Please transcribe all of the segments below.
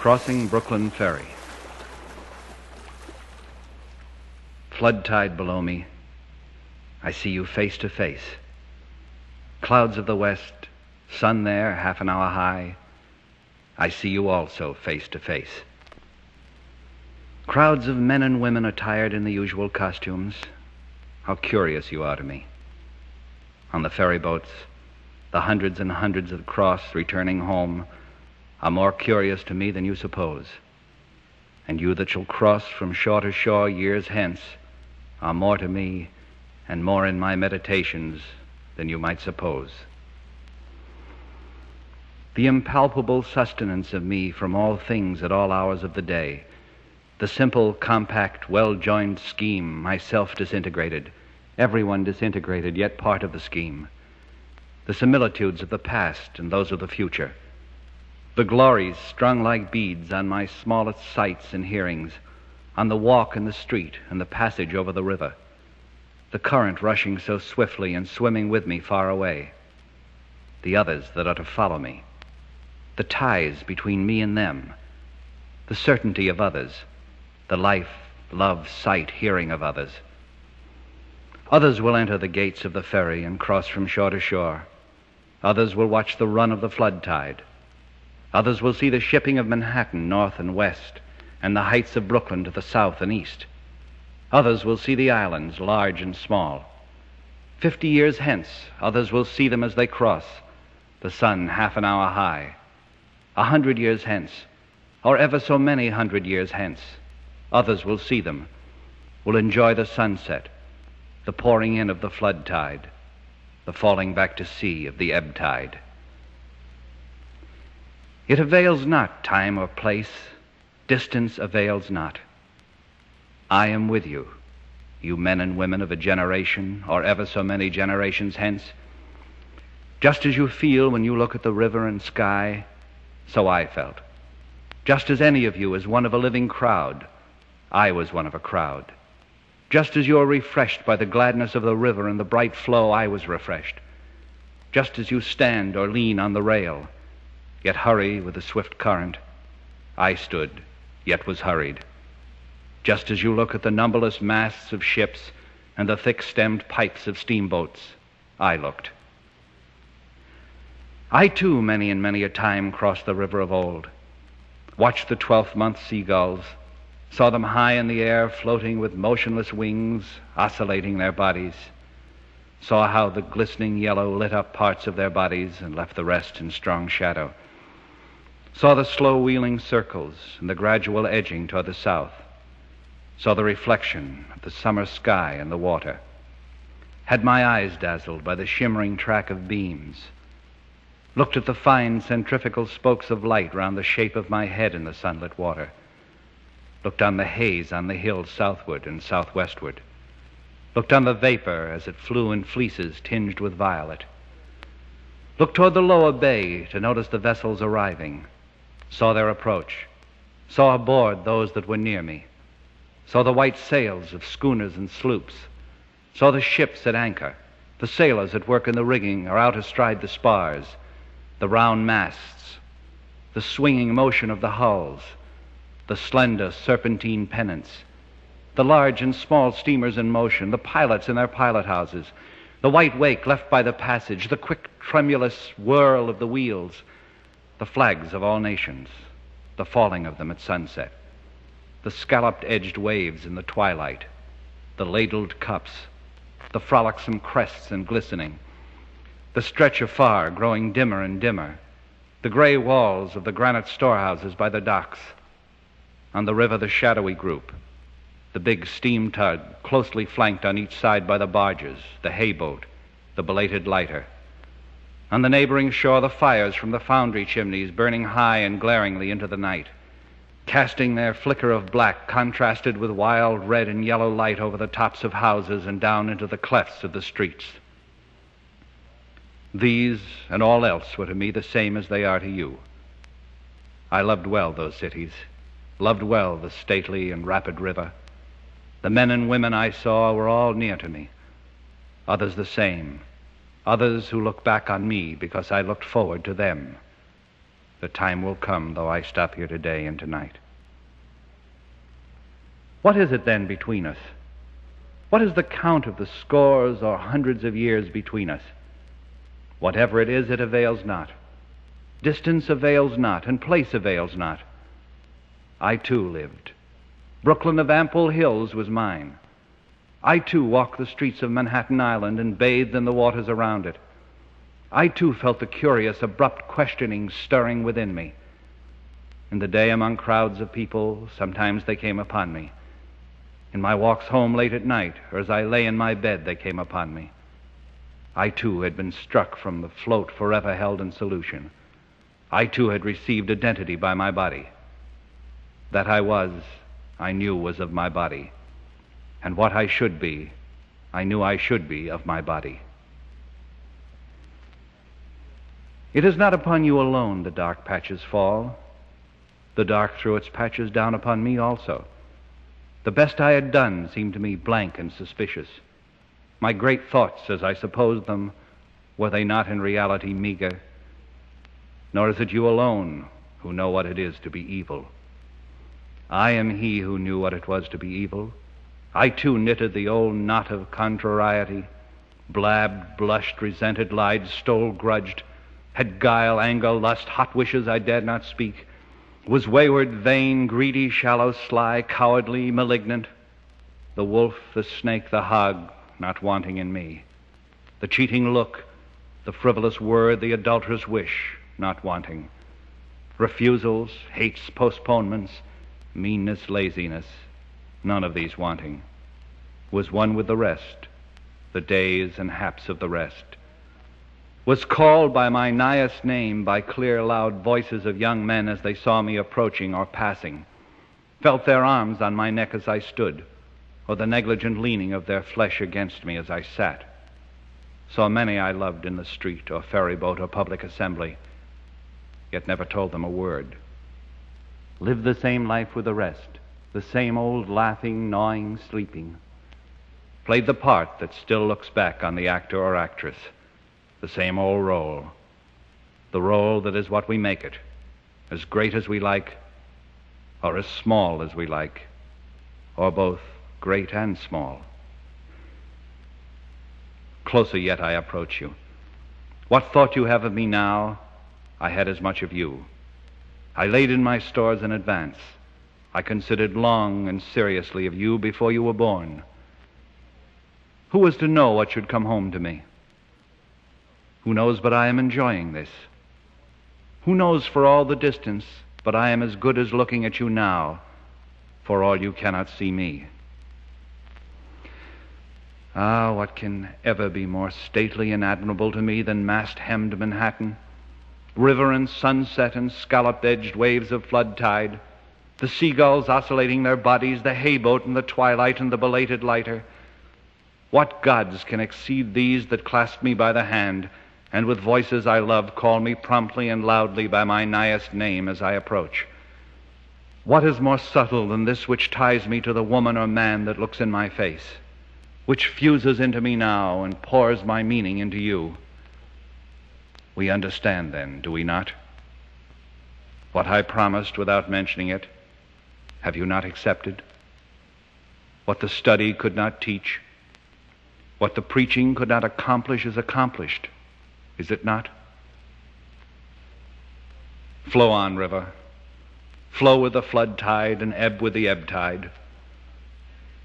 Crossing Brooklyn Ferry. Flood tide below me. I see you face to face. Clouds of the west, sun there half an hour high. I see you also face to face. Crowds of men and women attired in the usual costumes. How curious you are to me. On the ferry boats, the hundreds and hundreds of cross returning home are more curious to me than you suppose. And you that shall cross from shore to shore years hence are more to me and more in my meditations than you might suppose. The impalpable sustenance of me from all things at all hours of the day, the simple, compact, well-joined scheme, myself disintegrated, everyone disintegrated, yet part of the scheme, the similitudes of the past and those of the future, the glories strung like beads on my smallest sights and hearings, on the walk in the street and the passage over the river, the current rushing so swiftly and swimming with me far away, the others that are to follow me, the ties between me and them, the certainty of others, the life, love, sight, hearing of others. Others will enter the gates of the ferry and cross from shore to shore. Others will watch the run of the flood tide. Others will see the shipping of Manhattan north and west, and the heights of Brooklyn to the south and east. Others will see the islands, large and small. 50 years hence, others will see them as they cross, the sun half an hour high. 100 years hence, or ever so many 100 years hence, others will see them, will enjoy the sunset, the pouring in of the flood tide, the falling back to sea of the ebb tide. It avails not time or place, distance avails not. I am with you, you men and women of a generation or ever so many generations hence. Just as you feel when you look at the river and sky, so I felt. Just as any of you is one of a living crowd, I was one of a crowd. Just as you are refreshed by the gladness of the river and the bright flow, I was refreshed. Just as you stand or lean on the rail, yet hurry with the swift current, I stood, yet was hurried. Just as you look at the numberless masts of ships and the thick-stemmed pipes of steamboats, I looked. I too many and many a time crossed the river of old, watched the 12th-month seagulls, saw them high in the air floating with motionless wings, oscillating their bodies, saw how the glistening yellow lit up parts of their bodies and left the rest in strong shadow, saw the slow wheeling circles and the gradual edging toward the south, saw the reflection of the summer sky in the water, had my eyes dazzled by the shimmering track of beams, looked at the fine centrifugal spokes of light round the shape of my head in the sunlit water, looked on the haze on the hills southward and southwestward, looked on the vapor as it flew in fleeces tinged with violet, looked toward the lower bay to notice the vessels arriving, saw their approach, saw aboard those that were near me, saw the white sails of schooners and sloops, saw the ships at anchor, the sailors at work in the rigging or out astride the spars, the round masts, the swinging motion of the hulls, the slender serpentine pennants, the large and small steamers in motion, the pilots in their pilot houses, the white wake left by the passage, the quick tremulous whirl of the wheels, the flags of all nations, the falling of them at sunset, the scalloped-edged waves in the twilight, the ladled cups, the frolicsome crests and glistening, the stretch afar growing dimmer and dimmer, the gray walls of the granite storehouses by the docks, on the river the shadowy group, the big steam tug closely flanked on each side by the barges, the hayboat, the belated lighter. On the neighboring shore, the fires from the foundry chimneys burning high and glaringly into the night, casting their flicker of black contrasted with wild red and yellow light over the tops of houses and down into the clefts of the streets. These and all else were to me the same as they are to you. I loved well those cities, loved well the stately and rapid river. The men and women I saw were all near to me, others the same, others who look back on me because I looked forward to them. The time will come, though I stop here today and tonight. What is it then between us? What is the count of the scores or hundreds of years between us? Whatever it is, it avails not. Distance avails not, and place avails not. I too lived. Brooklyn of ample hills was mine. I too walked the streets of Manhattan Island and bathed in the waters around it. I too felt the curious, abrupt questioning stirring within me. In the day among crowds of people, sometimes they came upon me. In my walks home late at night, or as I lay in my bed, they came upon me. I too had been struck from the float forever held in solution. I too had received identity by my body. That I knew was of my body. And what I should be, I knew I should be of my body. It is not upon you alone the dark patches fall. The dark threw its patches down upon me also. The best I had done seemed to me blank and suspicious. My great thoughts, as I supposed them, were they not in reality meager? Nor is it you alone who know what it is to be evil. I am he who knew what it was to be evil. I too knitted the old knot of contrariety, blabbed, blushed, resented, lied, stole, grudged, had guile, anger, lust, hot wishes I dared not speak, was wayward, vain, greedy, shallow, sly, cowardly, malignant, the wolf, the snake, the hog, not wanting in me, the cheating look, the frivolous word, the adulterous wish, not wanting, refusals, hates, postponements, meanness, laziness, none of these wanting, was one with the rest, the days and haps of the rest, was called by my nighest name by clear, loud voices of young men as they saw me approaching or passing, felt their arms on my neck as I stood, or the negligent leaning of their flesh against me as I sat, saw many I loved in the street or ferry boat or public assembly, yet never told them a word, lived the same life with the rest, the same old laughing, gnawing, sleeping, played the part that still looks back on the actor or actress, the same old role, the role that is what we make it, as great as we like, or as small as we like, or both great and small. Closer yet I approach you. What thought you have of me now, I had as much of you. I laid in my stores in advance. I considered long and seriously of you before you were born. Who was to know what should come home to me? Who knows but I am enjoying this? Who knows for all the distance but I am as good as looking at you now, for all you cannot see me? Ah, what can ever be more stately and admirable to me than mast-hemmed Manhattan, river and sunset and scallop-edged waves of flood tide, the seagulls oscillating their bodies, the hayboat in the twilight and the belated lighter? What gods can exceed these that clasp me by the hand, and with voices I love call me promptly and loudly by my nighest name as I approach? What is more subtle than this which ties me to the woman or man that looks in my face, which fuses into me now and pours my meaning into you? We understand then, do we not? What I promised without mentioning it, have you not accepted? What the study could not teach, what the preaching could not accomplish is accomplished, is it not? Flow on, river. Flow with the flood tide and ebb with the ebb tide.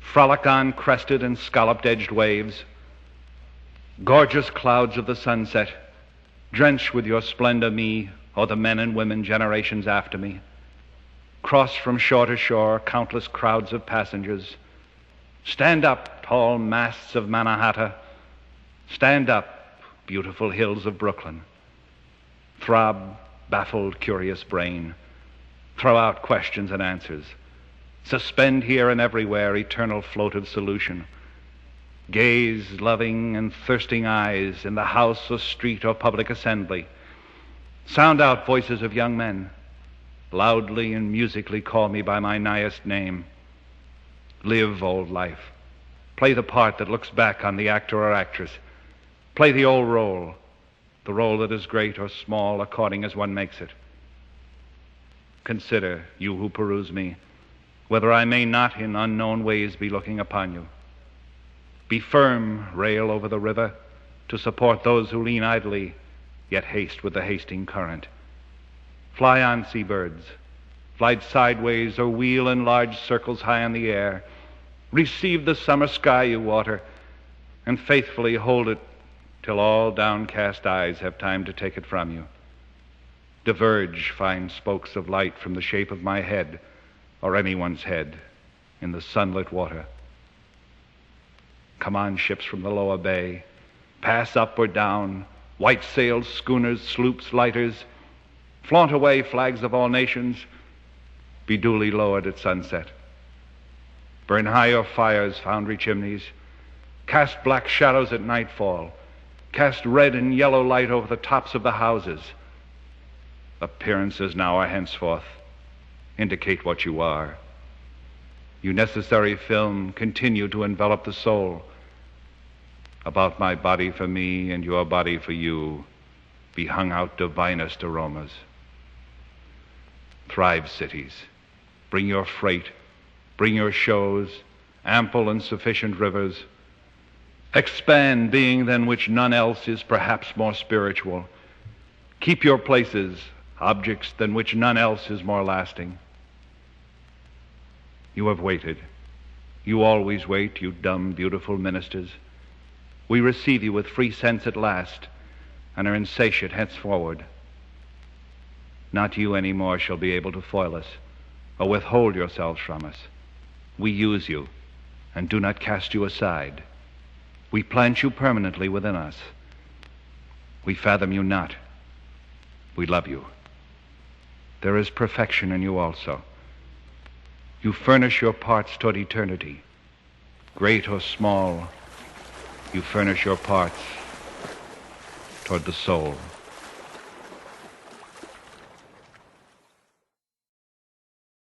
Frolic on, crested and scalloped-edged waves. Gorgeous clouds of the sunset, drench with your splendor me, or the men and women generations after me. Cross from shore to shore countless crowds of passengers. Stand up, tall masts of Mannahatta. Stand up, beautiful hills of Brooklyn. Throb, baffled, curious brain. Throw out questions and answers. Suspend here and everywhere eternal float of solution. Gaze loving and thirsting eyes in the house or street or public assembly. Sound out voices of young men. Loudly and musically call me by my nighest name. Live, old life. Play the part that looks back on the actor or actress. Play the old role, the role that is great or small according as one makes it. Consider, you who peruse me, whether I may not in unknown ways be looking upon you. Be firm, rail over the river, to support those who lean idly, yet haste with the hasting current. Fly on, seabirds, glide sideways or wheel in large circles high in the air. Receive the summer sky, you water, and faithfully hold it till all downcast eyes have time to take it from you. Diverge fine spokes of light from the shape of my head, or anyone's head, in the sunlit water. Come on, ships from the lower bay, pass up or down, white-sailed schooners, sloops, lighters, flaunt away flags of all nations, be duly lowered at sunset. Burn high your fires, foundry chimneys, cast black shadows at nightfall, cast red and yellow light over the tops of the houses. Appearances now or henceforth indicate what you are. You necessary film, continue to envelop the soul. About my body for me and your body for you be hung out divinest aromas. Thrive, cities. Bring your freight, bring your shows, ample and sufficient rivers. Expand, being than which none else is perhaps more spiritual. Keep your places, objects than which none else is more lasting. You have waited. You always wait, you dumb, beautiful ministers. We receive you with free sense at last, and are insatiate henceforward. Not you any more shall be able to foil us, or withhold yourselves from us. We use you, and do not cast you aside. We plant you permanently within us. We fathom you not. We love you. There is perfection in you also. You furnish your parts toward eternity. Great or small, you furnish your parts toward the soul.